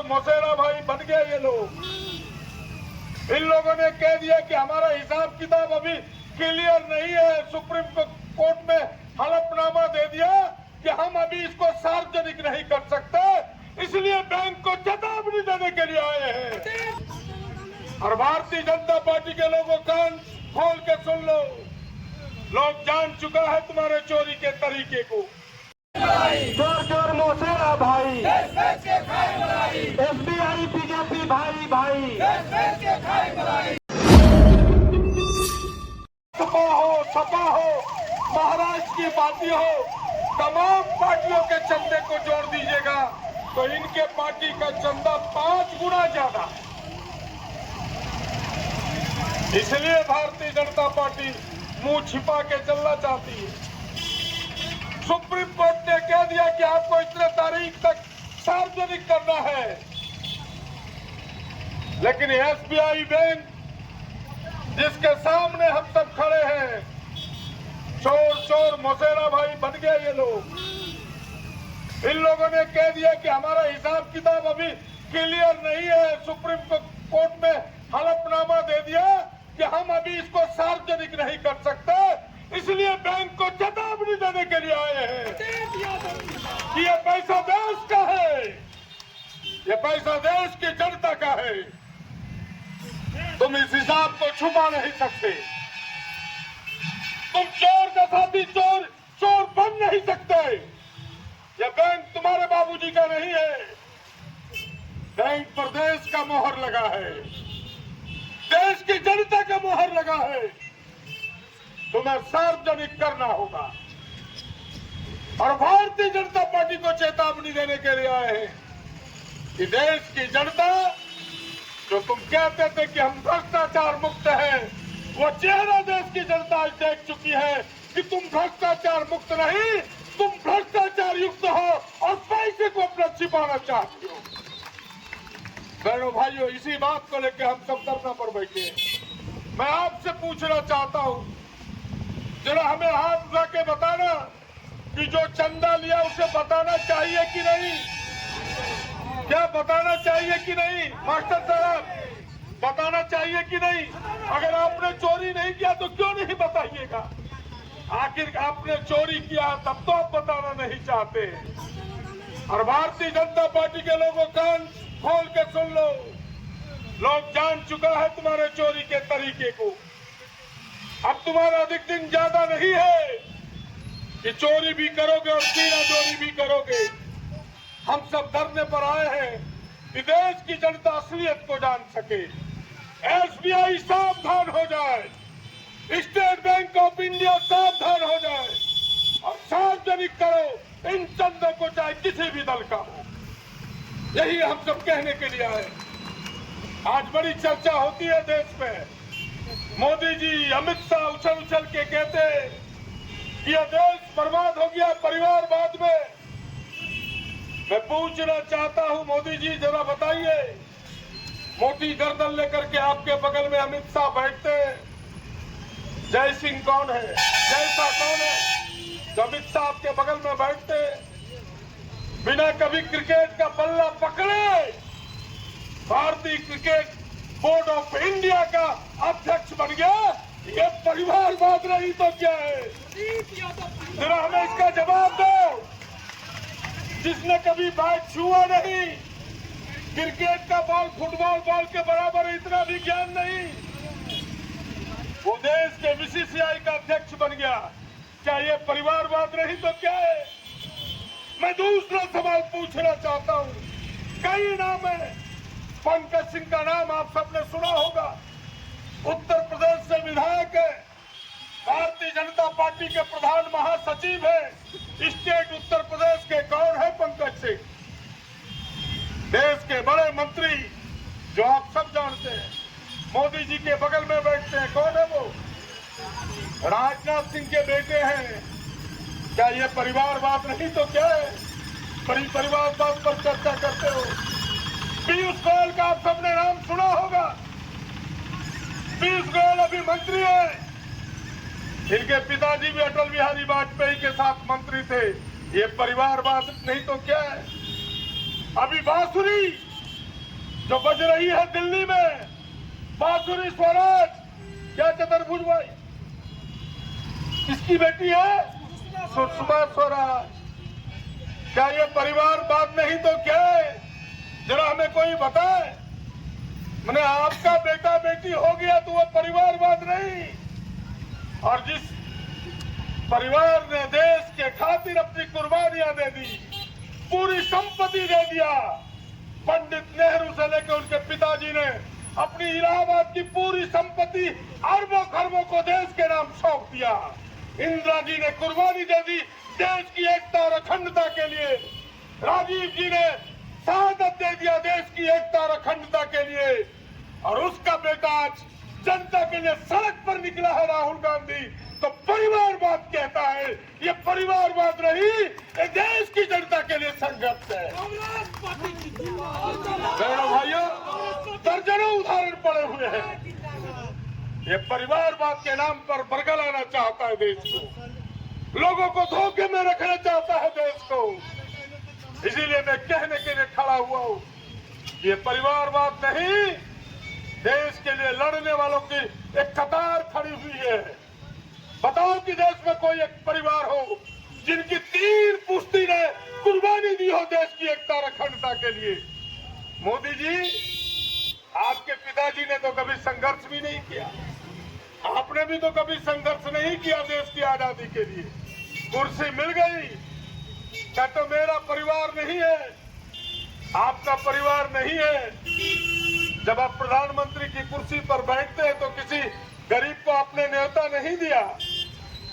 चोर मौसेरा भाई बन गए ये लोग। इन लोगों ने कह दिया कि हमारा हिसाब किताब अभी क्लियर नहीं है। सुप्रीम कोर्ट में हलफनामा दे दिया कि हम अभी इसको सार्वजनिक नहीं कर सकते, इसलिए बैंक को चेतावनी देने के लिए आए हैं। और भारतीय जनता पार्टी के लोगों कान खोल के सुन लो, लोग जान चुका है तुम्हारे चोरी के तरीके को। चोर चोर मौसेरा भाई, SBI बीजेपी भाई भाई, सपा हो, महाराष्ट्र की पार्टी हो, तमाम पार्टियों के चंदे को जोड़ दीजिएगा तो इनके पार्टी का चंदा 5 गुना ज्यादा। इसलिए भारतीय जनता पार्टी मुंह छिपा के चलना चाहती है। सुप्रीम कोर्ट ने कह दिया कि आपको इतने तारीख तक सार्वजनिक करना है, लेकिन SBI बैंक जिसके सामने हम सब खड़े हैं, चोर चोर मौसेरा भाई बन गए ये लोग। इन लोगों ने कह दिया कि हमारा हिसाब किताब अभी क्लियर नहीं है। सुप्रीम कोर्ट में हलफनामा दे दिया कि हम अभी इसको सार्वजनिक नहीं कर सकते, इसलिए बैंक को चेतावनी देने के लिए आए हैं कि ये पैसा देश का है, ये पैसा देश की जनता का है। तुम इस हिसाब को छुपा नहीं सकते। तुम चोर का साथी चोर चोर बन नहीं सकते। यह बैंक तुम्हारे बाबूजी का नहीं है, बैंक पर देश का मोहर लगा है, देश की जनता का मोहर लगा है। तुम्हें सार्वजनिक करना होगा। और भारतीय जनता पार्टी को चेतावनी देने के लिए आए हैं कि देश की जनता, जो तुम कहते थे कि हम भ्रष्टाचार मुक्त हैं, वो चेहरा देश की जनता आज देख चुकी है कि तुम भ्रष्टाचार मुक्त नहीं, तुम भ्रष्टाचार युक्त हो और पैसे को अपना छिपाना चाहते हो। बहनों भाइयों, इसी बात को लेकर हम सब धरना पर बैठे हैं। मैं आपसे पूछना चाहता हूं, जरा हमें हाथ उठा के बताना कि जो चंदा लिया उसे बताना चाहिए कि नहीं? क्या बताना चाहिए कि नहीं? मास्टर साहब, बताना चाहिए कि नहीं? अगर आपने चोरी नहीं किया तो क्यों नहीं बताइएगा? आखिर आपने चोरी किया तब तो आप बताना नहीं चाहते। और भारतीय जनता पार्टी के लोगों कान खोल के सुन लो, लोग जान चुका है तुम्हारे चोरी के तरीके को। अब तुम्हारा अधिक दिन ज्यादा नहीं है कि चोरी भी करोगे और सीना चोरी भी करोगे। हम सब धरने पर आए हैं कि देश की जनता असलियत को जान सके। SBI सावधान हो जाए, स्टेट बैंक ऑफ इंडिया सावधान हो जाए और सार्वजनिक करो इन चंदों को, चाहे किसी भी दल का हो। यही हम सब कहने के लिए आए। आज बड़ी चर्चा होती है देश में। मोदी जी, अमित शाह उछल उछल के कहते कि यह देश बर्बाद हो गया परिवारवाद में। मैं पूछना चाहता हूं, मोदी जी जरा बताइए, मोटी गर्दन लेकर के आपके बगल में अमित शाह बैठते हैं, जय सिंह कौन है, जैसा कौन है जो अमित शाह आपके बगल में बैठते, बिना कभी क्रिकेट का बल्ला पकड़े भारतीय क्रिकेट बोर्ड ऑफ इंडिया का अध्यक्ष बन गया। ये परिवारवाद नहीं तो क्या है? जरा हमें इसका जवाब दो। जिसने कभी बैट छुआ नहीं, क्रिकेट का बॉल फुटबॉल बॉल के बराबर इतना भी ज्ञान नहीं, वो देश के BCCI का अध्यक्ष बन गया। क्या ये परिवारवाद नहीं तो क्या है? मैं दूसरा सवाल पूछना चाहता हूं। कई नाम है, पंकज सिंह का नाम आप सबने सुना होगा, उत्तर प्रदेश से विधायक है, भारतीय जनता पार्टी के प्रधान महासचिव है, स्टेट उत्तर प्रदेश के। कौन है पंकज सिंह? देश के बड़े मंत्री जो आप सब जानते हैं, मोदी जी के बगल में बैठते हैं। कौन है वो? राजनाथ सिंह के बेटे हैं। क्या ये परिवारवाद नहीं तो क्या है? परिवारवाद पर चर्चा करते हो। पीयूष गोयल का आप सबने नाम सुना होगा। पीयूष गोयल अभी मंत्री है, इनके पिताजी भी अटल बिहारी वाजपेयी के साथ मंत्री थे। ये परिवारवाद नहीं तो क्या है? अभी बांसुरी जो बज रही है दिल्ली में बांसुरी स्वराज, क्या चतुर्भुज भाई इसकी बेटी है सुषमा स्वराज। क्या ये परिवारवाद नहीं तो क्या है? जरा हमें कोई बताए। मैंने आपका बेटा बेटी हो गया तो वो परिवारवाद नहीं। और जिस परिवार ने देश के खातिर अपनी कुर्बानियां दे दी, पूरी संपत्ति दे दिया, पंडित नेहरू से लेकर उनके पिताजी ने अपनी इलाहाबाद की पूरी संपत्ति अरबों खरबों को देश के नाम सौंप दिया। इंदिरा जी ने कुर्बानी दे दी देश की एकता और अखंडता के लिए। राजीव जी ने शहादत दे दिया देश की एकता और अखंडता के लिए। और उसका बेटा आज जनता के लिए सड़क पर निकला है राहुल गांधी, तो परिवारवाद कहता है। ये परिवारवाद नहीं, ये देश की जनता के लिए संघर्ष है। बहनों भाइयों, दर्जनों उदाहरण पड़े हुए हैं। ये परिवारवाद के नाम पर बरगलाना चाहता है देश को, लोगों को धोखे में रखना चाहता है देश को। इसीलिए मैं कहने के लिए खड़ा हुआ हूं, ये परिवारवाद नहीं, देश के लिए लड़ने वालों की एक कतार खड़ी हुई है। बताओ कि देश में कोई एक परिवार हो जिनकी 3 पुश्ती ने कुर्बानी दी हो देश की एकता और अखंडता के लिए। मोदी जी, आपके पिताजी ने तो कभी संघर्ष भी नहीं किया, आपने भी तो कभी संघर्ष नहीं किया देश की आजादी के लिए। कुर्सी मिल गई, क्या तो मेरा परिवार नहीं है, आपका परिवार नहीं है। जब आप प्रधानमंत्री की कुर्सी पर बैठते हैं तो किसी गरीब को आपने न्योता नहीं दिया,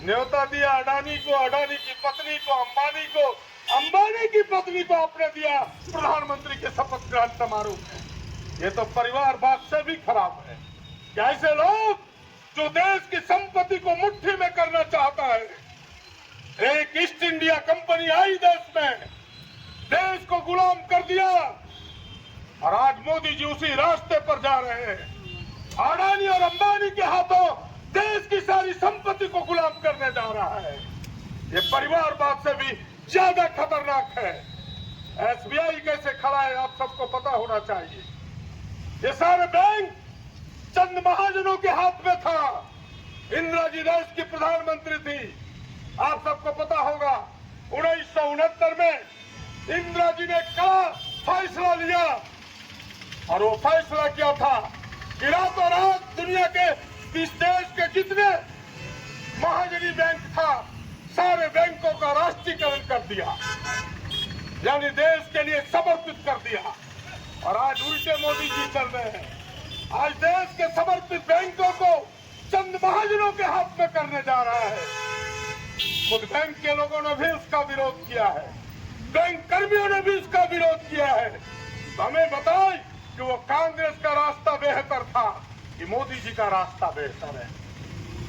न्योता दिया अडानी को, अडानी की पत्नी को, अंबानी को, अंबानी की पत्नी को आपने दिया प्रधानमंत्री के शपथ ग्रहण समारोह में। ये तो परिवारवाद से भी खराब है। क्या ऐसे लोग जो देश की संपत्ति को मुट्ठी में करना चाहता है। एक ईस्ट इंडिया कंपनी आई देश में, देश को गुलाम कर दिया, और आज मोदी जी उसी रास्ते पर जा रहे हैं। अडानी और अंबानी के हाथों देश की सारी संपत्ति को गुलाम करने जा रहा है। ये परिवारवाद से भी ज्यादा खतरनाक है। एसबीआई कैसे खड़ा है आप सबको पता होना चाहिए। ये सारे बैंक चंद महाजनों के हाथ में था। इंदिरा जी देश की प्रधानमंत्री थी, आप सबको पता होगा। 1969 में इंदिरा जी ने कड़ा फैसला लिया, और वो फैसला क्या था कि रातों रात दुनिया के इस देश के जितने महाजनी बैंक था, सारे बैंकों का राष्ट्रीयकरण कर दिया, यानी देश के लिए समर्पित कर दिया। और आज उल्टे मोदी जी चल रहे हैं। आज देश के समर्पित बैंकों को चंद महाजनों के हाथ में करने जा रहा है। खुद बैंक के लोगों ने भी उसका विरोध किया है, बैंक कर्मियों ने भी उसका विरोध किया है। तो हमें बताएं कि वो कांग्रेस का रास्ता बेहतर था कि मोदी जी का रास्ता बेहतर है।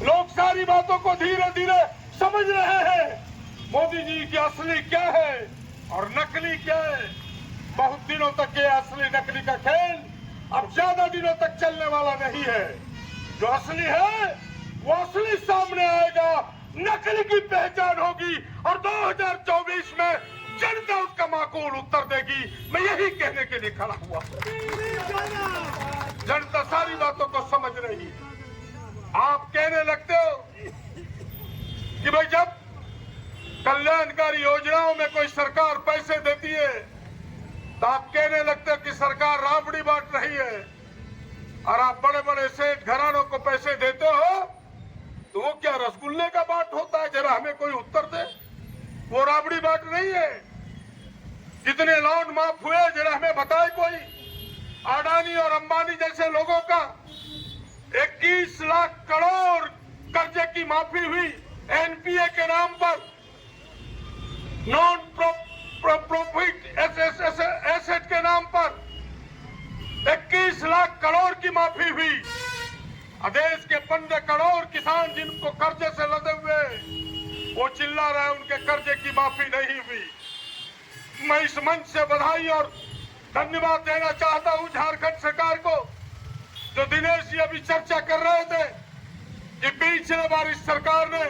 लोग सारी बातों को धीरे धीरे समझ रहे हैं, मोदी जी की असली क्या है और नकली क्या है। बहुत दिनों तक ये असली नकली का खेल अब ज्यादा दिनों तक चलने वाला नहीं है। जो असली है वो असली सामने आएगा, नकली की पहचान होगी, और 2024 में जनता उसका माकूल उत्तर देगी। मैं यही कहने के लिए खड़ा हुआ। जनता सारी बातों को समझ रही है। आप कहने लगते हो कि भाई जब कल्याणकारी योजनाओं में कोई सरकार पैसे देती है तो आप कहने लगते हो कि सरकार राबड़ी बांट रही है, और आप बड़े बड़े सेठ घरानों को पैसे देते हो तो वो क्या रसगुल्ले का बांट होता है? जरा हमें कोई उत्तर दे। वो राबड़ी बांट नहीं है। कितने लोन माफ हुए जरा हमें बताए कोई। अडानी और अंबानी जैसे लोगों का 21 लाख करोड़ कर्जे की माफी हुई एनपीए के नाम पर, नॉन प्रॉफिट एसेट के नाम पर 21 लाख करोड़ की माफी हुई। देश के 15 करोड़ किसान जिनको कर्जे से लदे हुए वो चिल्ला रहे उनके कर्जे की माफी नहीं हुई। मैं इस मंच से बधाई और धन्यवाद देना चाहता हूं झारखंड सरकार को, जो दिनेश जी अभी चर्चा कर रहे थे कि पिछले बार इस सरकार ने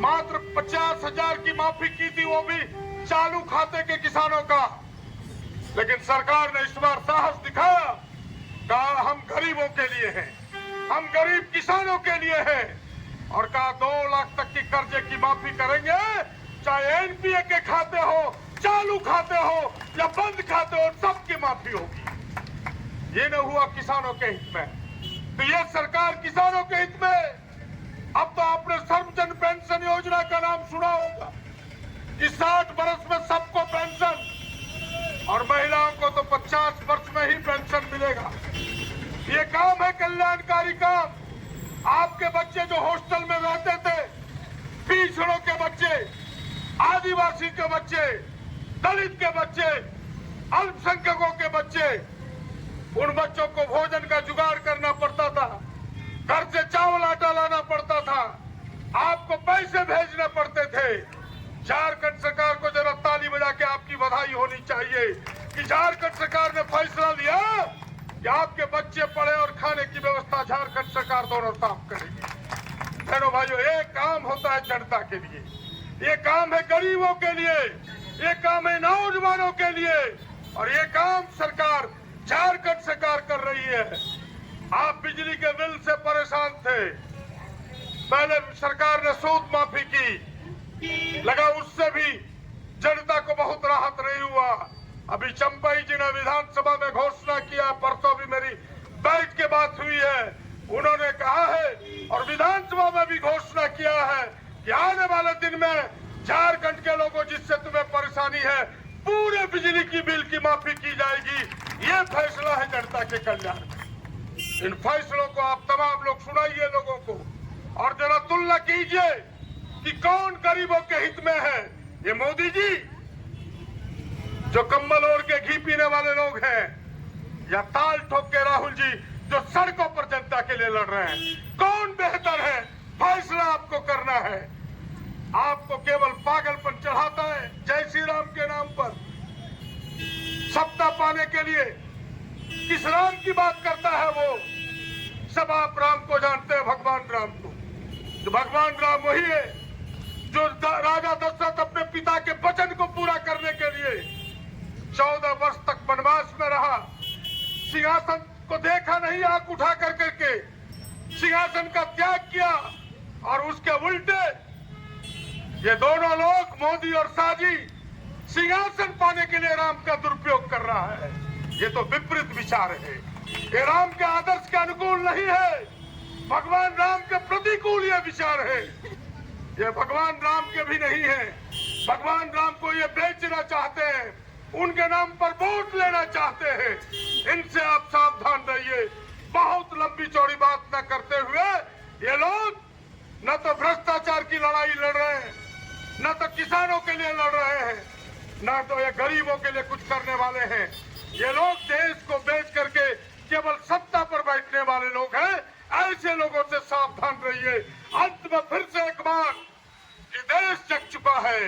मात्र 50,000 की माफी की थी, वो भी चालू खाते के किसानों का। लेकिन सरकार ने इस बार साहस दिखाया, कहा हम गरीबों के लिए हैं, हम गरीब किसानों के लिए हैं, और कहा 2 लाख तक की कर्जे की माफी करेंगे, चाहे एनपीए के खाते हो, चालू खाते हो या बंद खाते हो, सबकी माफी होगी। ये न हुआ किसानों के हित में, तो ये सरकार किसानों के हित में। अब तो आपने सर्वजन पेंशन योजना का नाम सुना होगा कि 60 वर्ष में सबको पेंशन, और महिलाओं को तो 50 वर्ष में ही पेंशन मिलेगा। ये काम है कल्याणकारी काम। आपके बच्चे जो हॉस्टल में रहते थे, पिछड़ों के बच्चे, आदिवासी के बच्चे, दलित के बच्चे, अल्पसंख्यकों के बच्चे, उन बच्चों को भोजन का जुगाड़ करना पड़ता था, घर से चावल आटा लाना पड़ता था, आपको पैसे भेजने पड़ते थे। झारखंड सरकार को जरा ताली बजा के आपकी बधाई होनी चाहिए कि झारखंड सरकार ने फैसला लिया कि आपके बच्चे पढ़े और खाने की व्यवस्था झारखंड सरकार दोनों साफ करेगी। बहनों भाइयों, ये काम होता है जनता के लिए, ये काम है गरीबों के लिए, ये काम है नौजवानों के लिए, और ये काम सरकार झारखंड सरकार कर रही है। आप बिजली के बिल से परेशान थे, पहले सरकार ने सूद माफी की, लगा उससे भी जनता को बहुत राहत नहीं हुआ। अभी चंपाई जी ने विधानसभा में घोषणा किया, परसों भी मेरी बैठ के बात हुई है, उन्होंने कहा है और विधानसभा में भी घोषणा किया है कि आने वाले दिन में झारखंड के लोगों जिससे तुम्हें परेशानी है, पूरे बिजली की बिल की माफी की जाएगी। ये फैसला है जनता के कल्याण का। इन फैसलों को आप तमाम लोग सुनाइए लोगों को, और जरा तुलना कीजिए कि कौन गरीबों के हित में है। ये मोदी जी जो कंबल ओढ़ के घी पीने वाले लोग हैं, या ताल ठोक के राहुल जी जो सड़कों पर जनता के लिए लड़ रहे हैं, कौन बेहतर है? फैसला आपको करना है। आपको केवल पागलपन चढ़ाता है जय श्री राम के नाम पर, सत्ता पाने के लिए। किस राम की बात करता है वो? सब आप राम को जानते हैं, भगवान राम को। तो भगवान राम वही है जो राजा दशरथ अपने पिता के वचन को पूरा करने के लिए 14 वर्ष तक वनवास में रहा, सिंहासन को देखा नहीं, आंख उठा कर करके सिंहासन का त्याग किया, और उसके उल्टे ये दोनों लोग, मोदी और शाहजी, सिंहासन पाने के लिए राम का दुरुपयोग कर रहा है। ये तो विपरीत विचार है, ये राम के आदर्श के अनुकूल नहीं है, भगवान राम के प्रतिकूल ये विचार है। ये भगवान राम के भी नहीं है। भगवान राम को ये बेचना चाहते हैं, उनके नाम पर वोट लेना चाहते हैं। इनसे आप सावधान रहिए। बहुत लंबी चौड़ी बात न करते हुए, ये लोग न तो भ्रष्टाचार की लड़ाई लड़ रहे हैं, न तो किसानों के लिए लड़ रहे हैं, न तो ये गरीबों के लिए कुछ करने वाले हैं। ये लोग देश को बेच करके केवल सत्ता पर बैठने वाले लोग हैं। ऐसे लोगों से सावधान रहिए। अंत में फिर से एक बार, कि देश जग चुका है,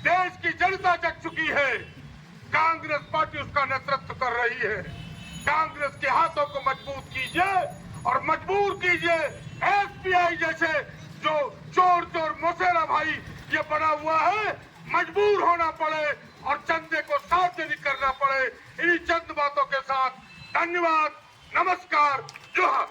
देश की जनता जग चुकी है, कांग्रेस पार्टी उसका नेतृत्व कर रही है। कांग्रेस के हाथों को मजबूत कीजिए और मजबूर कीजिए। एसबीआई जैसे जो चोर चोर मौसेरा भाई ये बना हुआ है, मजबूर होना पड़े और चंदे को सार्वजनिक करना पड़े। इन्हीं चंद बातों के साथ धन्यवाद, नमस्कार, जोहार।